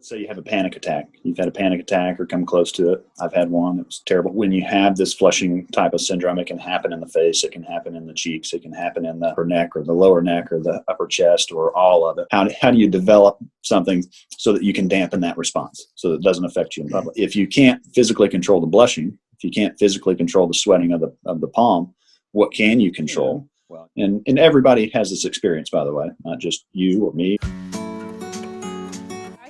Let's say you have a panic attack. You've had a panic attack or come close to it. I've had one. It was terrible. When you have this flushing type of syndrome, it can happen in the face. It can happen in the cheeks. It can happen in the upper neck or the lower neck or the upper chest or all of it. How do you develop something so that you can dampen that response so that it doesn't affect you in public? If you can't physically control the blushing, if you can't physically control the sweating of the palm, what can you control? Well, and everybody has this experience, by the way, not just you or me.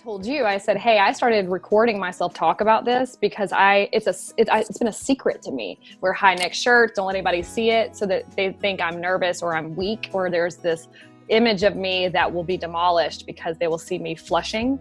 Told you, I said, hey, I started recording myself talk about this because it's been a secret to me. Wear high neck shirts, don't let anybody see it so that they think I'm nervous or I'm weak, or there's this image of me that will be demolished because they will see me flushing.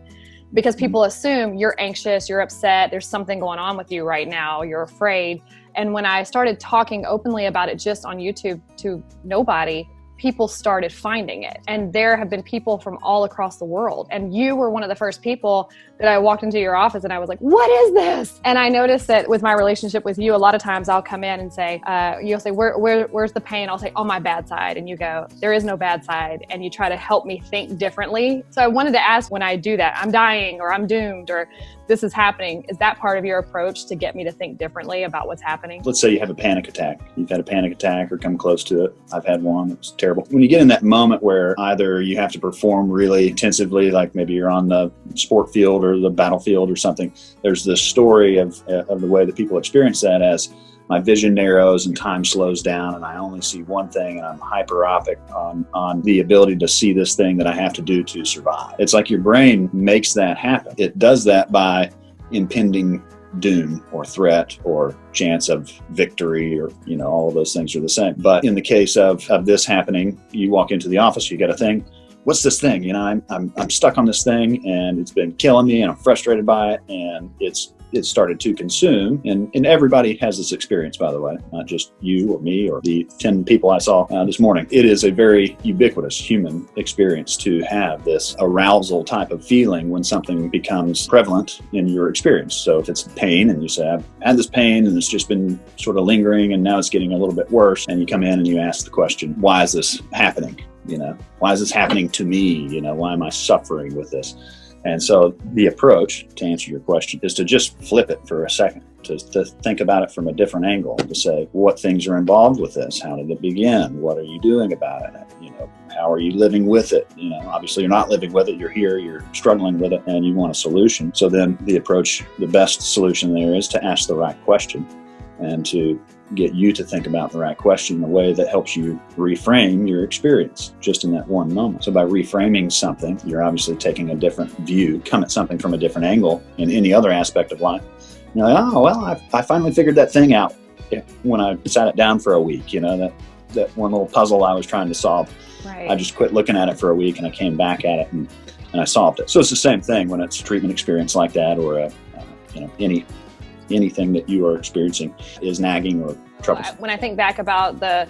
Because people assume you're anxious, you're upset, there's something going on with you right now, you're afraid. And when I started talking openly about it just on YouTube to nobody, people started finding it. And there have been people from all across the world. And you were one of the first people that I walked into your office and I was like, what is this? And I noticed that with my relationship with you, a lot of times I'll come in and say, you'll say, where's the pain? I'll say, on my bad side. And you go, there is no bad side. And you try to help me think differently. So I wanted to ask, when I do that, I'm dying or I'm doomed or this is happening, is that part of your approach to get me to think differently about what's happening? Let's say you have a panic attack. You've had a panic attack or come close to it. I've had one. It was terrible. When you get in that moment where either you have to perform really intensively, like maybe you're on the sport field or the battlefield or something, there's this story of the way that people experience that as my vision narrows and time slows down and I only see one thing and I'm hyperopic on the ability to see this thing that I have to do to survive. It's like your brain makes that happen. It does that by impending doom or threat or chance of victory or, all of those things are the same. But in the case of this happening, you walk into the office, you got a thing. What's this thing? I'm stuck on this thing and it's been killing me and I'm frustrated by it and it started to consume. And everybody has this experience, by the way, not just you or me or the 10 people I saw this morning. It is a very ubiquitous human experience to have this arousal type of feeling when something becomes prevalent in your experience. So if it's pain and you say, I've had this pain and it's just been sort of lingering and now it's getting a little bit worse. And you come in and you ask the question, why is this happening? Why is this happening to me? Why am I suffering with this? And so the approach, to answer your question, is to just flip it for a second, to think about it from a different angle, to say, what things are involved with this? How did it begin? What are you doing about it? How are you living with it? Obviously you're not living with it. You're here, you're struggling with it, and you want a solution. So then the approach, the best solution there is to ask the right question and to get you to think about the right question in a way that helps you reframe your experience just in that one moment. So by reframing something, you're obviously taking a different view, come at something from a different angle in any other aspect of life. You're like, oh, well, I finally figured that thing out when I sat it down for a week, that one little puzzle I was trying to solve. Right. I just quit looking at it for a week and I came back at it and I solved it. So it's the same thing when it's a treatment experience like that or anything that you are experiencing is nagging or troublesome. When I think back about the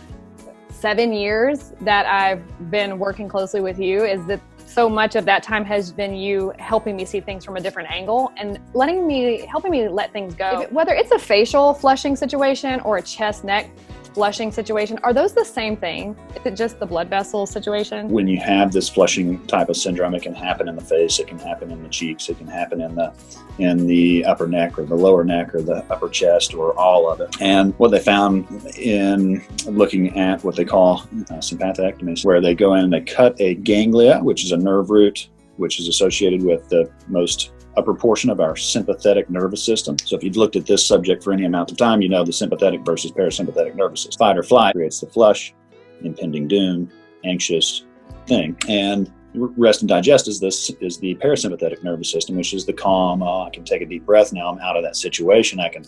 7 years that I've been working closely with you, is that so much of that time has been you helping me see things from a different angle and helping me let things go. Whether it's a facial flushing situation or a chest neck flushing situation, are those the same thing? Is it just the blood vessel situation? When you have this flushing type of syndrome, it can happen in the face, it can happen in the cheeks, it can happen in the upper neck or the lower neck or the upper chest or all of it. And what they found in looking at what they call sympathectomy, where they go in and they cut a ganglia, which is a nerve root, which is associated with the most upper portion of our sympathetic nervous system. So if you've looked at this subject for any amount of time, the sympathetic versus parasympathetic nervous system. Fight or flight creates the flush, impending doom, anxious thing. And rest and digest is the parasympathetic nervous system, which is the calm, I can take a deep breath now, I'm out of that situation, I can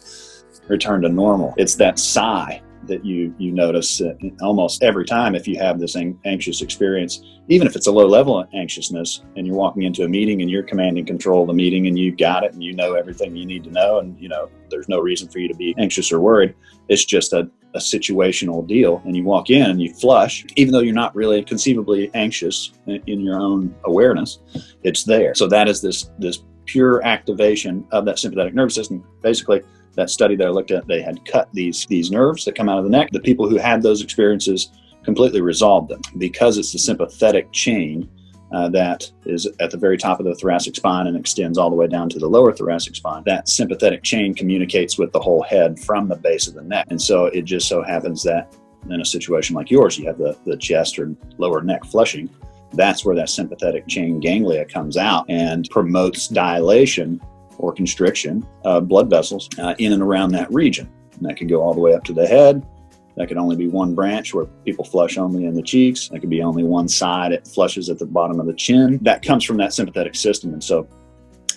return to normal. It's that sigh that you notice almost every time if you have this anxious experience, even if it's a low level of anxiousness and you're walking into a meeting and you're commanding control of the meeting and you've got it and you know everything you need to know and there's no reason for you to be anxious or worried. It's just a situational deal and you walk in and you flush, even though you're not really conceivably anxious in your own awareness, it's there. So that is this pure activation of that sympathetic nervous system. Basically, that study that I looked at, they had cut these nerves that come out of the neck. The people who had those experiences completely resolved them because it's the sympathetic chain that is at the very top of the thoracic spine and extends all the way down to the lower thoracic spine. That sympathetic chain communicates with the whole head from the base of the neck. And so it just so happens that in a situation like yours, you have the chest or lower neck flushing. That's where that sympathetic chain ganglia comes out and promotes dilation or constriction of blood vessels in and around that region. And that could go all the way up to the head. That could only be one branch where people flush only in the cheeks. That could be only one side. It flushes at the bottom of the chin. That comes from that sympathetic system. And so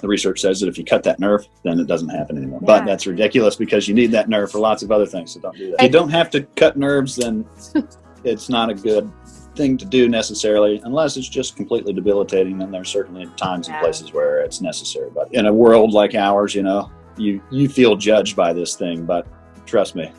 the research says that if you cut that nerve, then it doesn't happen anymore. Yeah. But that's ridiculous because you need that nerve for lots of other things. So don't do that. If you don't have to cut nerves, then it's not a good thing to do necessarily, unless it's just completely debilitating. And there's certainly times and places where it's necessary. But in a world like ours, you feel judged by this thing, but trust me,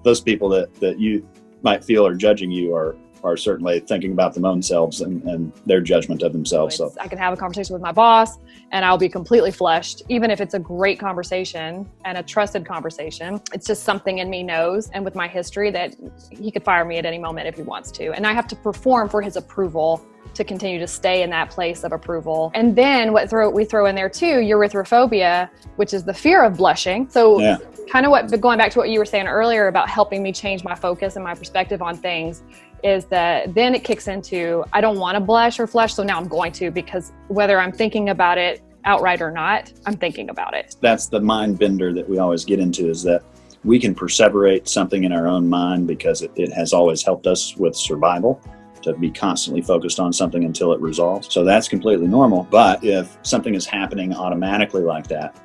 those people that you might feel are judging you are certainly thinking about their own selves and their judgment of themselves. So I can have a conversation with my boss and I'll be completely flushed, even if it's a great conversation and a trusted conversation. It's just something in me knows, and with my history, that he could fire me at any moment if he wants to. And I have to perform for his approval to continue to stay in that place of approval. And then we throw in there too, erythrophobia, which is the fear of blushing. So kind of going back to what you were saying earlier about helping me change my focus and my perspective on things, is that then it kicks into, I don't want to blush or flush, so now I'm going to, because whether I'm thinking about it outright or not, I'm thinking about it. That's the mind bender that we always get into, is that we can perseverate something in our own mind because it has always helped us with survival, to be constantly focused on something until it resolves. So that's completely normal. But if something is happening automatically like that,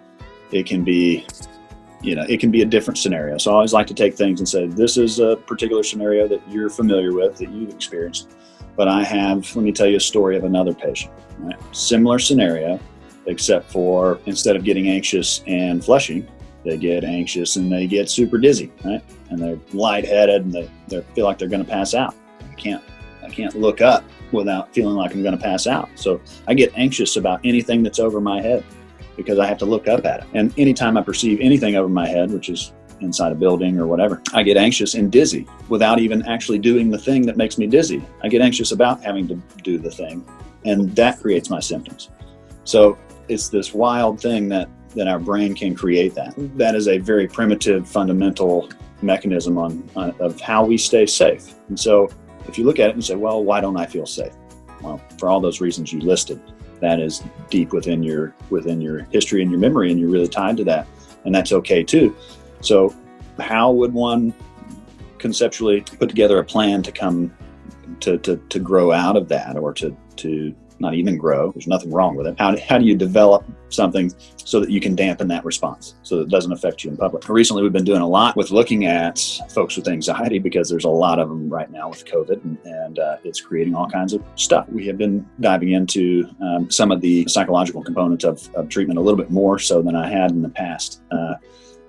it can be a different scenario. So I always like to take things and say, this is a particular scenario that you're familiar with, that you've experienced. But let me tell you a story of another patient, right? Similar scenario, except for instead of getting anxious and flushing, they get anxious and they get super dizzy, right? And they're lightheaded and they feel like they're going to pass out. I can't look up without feeling like I'm going to pass out. So I get anxious about anything that's over my head because I have to look up at it. And anytime I perceive anything over my head, which is inside a building or whatever, I get anxious and dizzy without even actually doing the thing that makes me dizzy. I get anxious about having to do the thing, and that creates my symptoms. So it's this wild thing that our brain can create that. That is a very primitive, fundamental mechanism of how we stay safe. And so if you look at it and say, well, why don't I feel safe? Well, for all those reasons you listed, that is deep within your history and your memory, and you're really tied to that. And that's okay too. So how would one conceptually put together a plan to come to grow out of that, or to not even grow? There's nothing wrong with it. How do you develop something so that you can dampen that response so that it doesn't affect you in public? Recently, we've been doing a lot with looking at folks with anxiety, because there's a lot of them right now with COVID, and it's creating all kinds of stuff. We have been diving into some of the psychological components of treatment a little bit more so than I had in the past.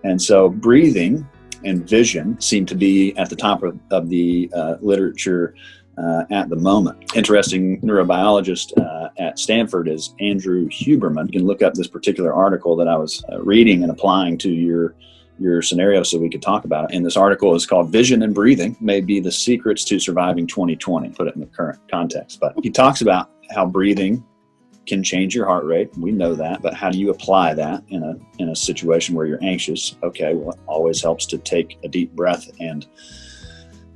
And so breathing and vision seem to be at the top of the literature at the moment. Interesting neurobiologist at Stanford is Andrew Huberman. You can look up this particular article that I was reading and applying to your scenario so we could talk about it. And this article is called Vision and Breathing May Be the Secrets to Surviving 2020, put it in the current context. But he talks about how breathing can change your heart rate. We know that, but how do you apply that in a situation where you're anxious? Okay, well, it always helps to take a deep breath and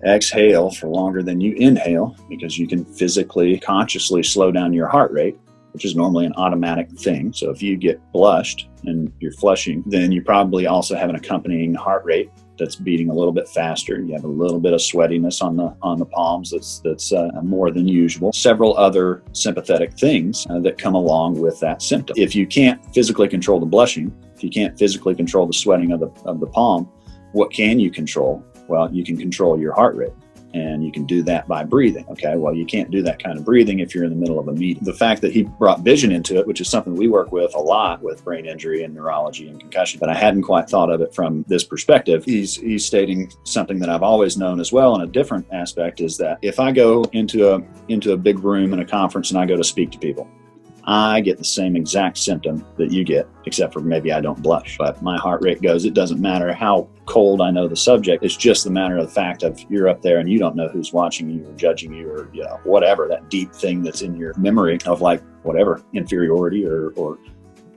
exhale for longer than you inhale, because you can physically, consciously slow down your heart rate, which is normally an automatic thing. So if you get blushed and you're flushing, then you probably also have an accompanying heart rate that's beating a little bit faster. You have a little bit of sweatiness on the palms that's more than usual. Several other sympathetic things that come along with that symptom. If you can't physically control the blushing, if you can't physically control the sweating of the palm, what can you control? Well, you can control your heart rate, and you can do that by breathing. Okay, well, you can't do that kind of breathing if you're in the middle of a meeting. The fact that he brought vision into it, which is something we work with a lot with brain injury and neurology and concussion, but I hadn't quite thought of it from this perspective. He's stating something that I've always known as well in a different aspect, is that if I go into a big room in a conference and I go to speak to people, I get the same exact symptom that you get, except for maybe I don't blush. But my heart rate goes, it doesn't matter how cold I know the subject. It's just the matter of the fact of you're up there and you don't know who's watching you or judging you or, you know, whatever, that deep thing that's in your memory of like whatever inferiority or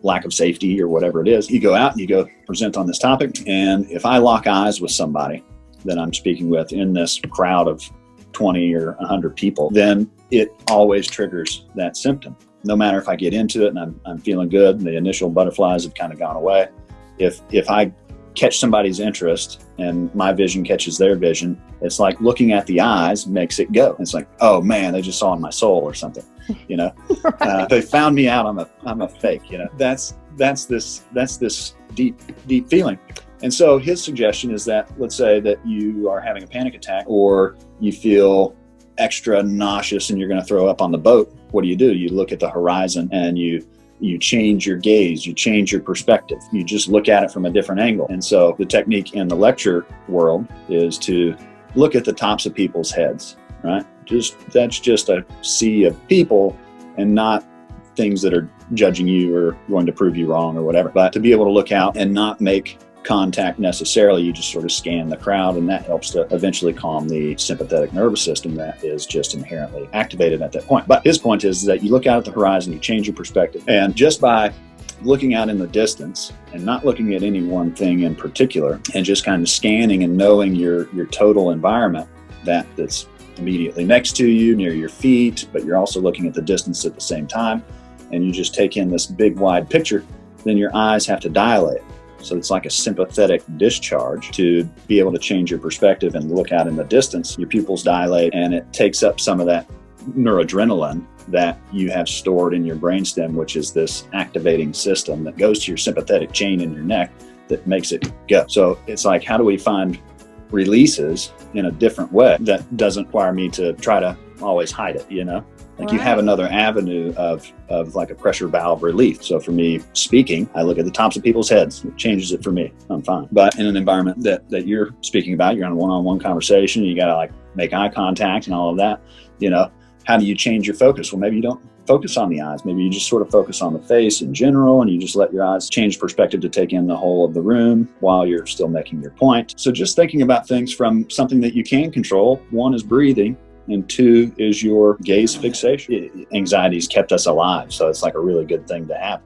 lack of safety or whatever it is. You go out and you go present on this topic. And if I lock eyes with somebody that I'm speaking with in this crowd of 20 or 100 people, then it always triggers that symptom. No matter if I get into it and I'm feeling good and the initial butterflies have kind of gone away, if I catch somebody's interest and my vision catches their vision, it's like looking at the eyes makes it go. It's like, oh man, they just saw in my soul or something, you know. Right. They found me out. I'm a fake, you know. That's this deep feeling. And so his suggestion is that, let's say that you are having a panic attack or you feel extra nauseous and you're going to throw up on the boat. What do? You look at the horizon and you change your gaze, you change your perspective. You just look at it from a different angle. And so the technique in the lecture world is to look at the tops of people's heads, right? That's just a sea of people and not things that are judging you or going to prove you wrong or whatever. But to be able to look out and not make contact necessarily, you just sort of scan the crowd, and that helps to eventually calm the sympathetic nervous system that is just inherently activated at that point. But his point is that you look out at the horizon, you change your perspective, and just by looking out in the distance and not looking at any one thing in particular and just kind of scanning and knowing your total environment that's immediately next to you, near your feet, but you're also looking at the distance at the same time, and you just take in this big wide picture, then your eyes have to dilate. So it's like a sympathetic discharge to be able to change your perspective and look out in the distance. Your pupils dilate and it takes up some of that noradrenaline that you have stored in your brainstem, which is this activating system that goes to your sympathetic chain in your neck that makes it go. So it's like, how do we find releases in a different way that doesn't require me to try to always hide it, you know? Like you have another avenue of like a pressure valve relief. So for me speaking, I look at the tops of people's heads. It changes it for me. I'm fine. But in an environment that you're speaking about, you're on a one-on-one conversation, you got to like make eye contact and all of that, you know, how do you change your focus? Well, maybe you don't focus on the eyes. Maybe you just sort of focus on the face in general, and you just let your eyes change perspective to take in the whole of the room while you're still making your point. So just thinking about things from something that you can control. One is breathing, and two is your gaze fixation. Anxiety's kept us alive, so it's like a really good thing to have.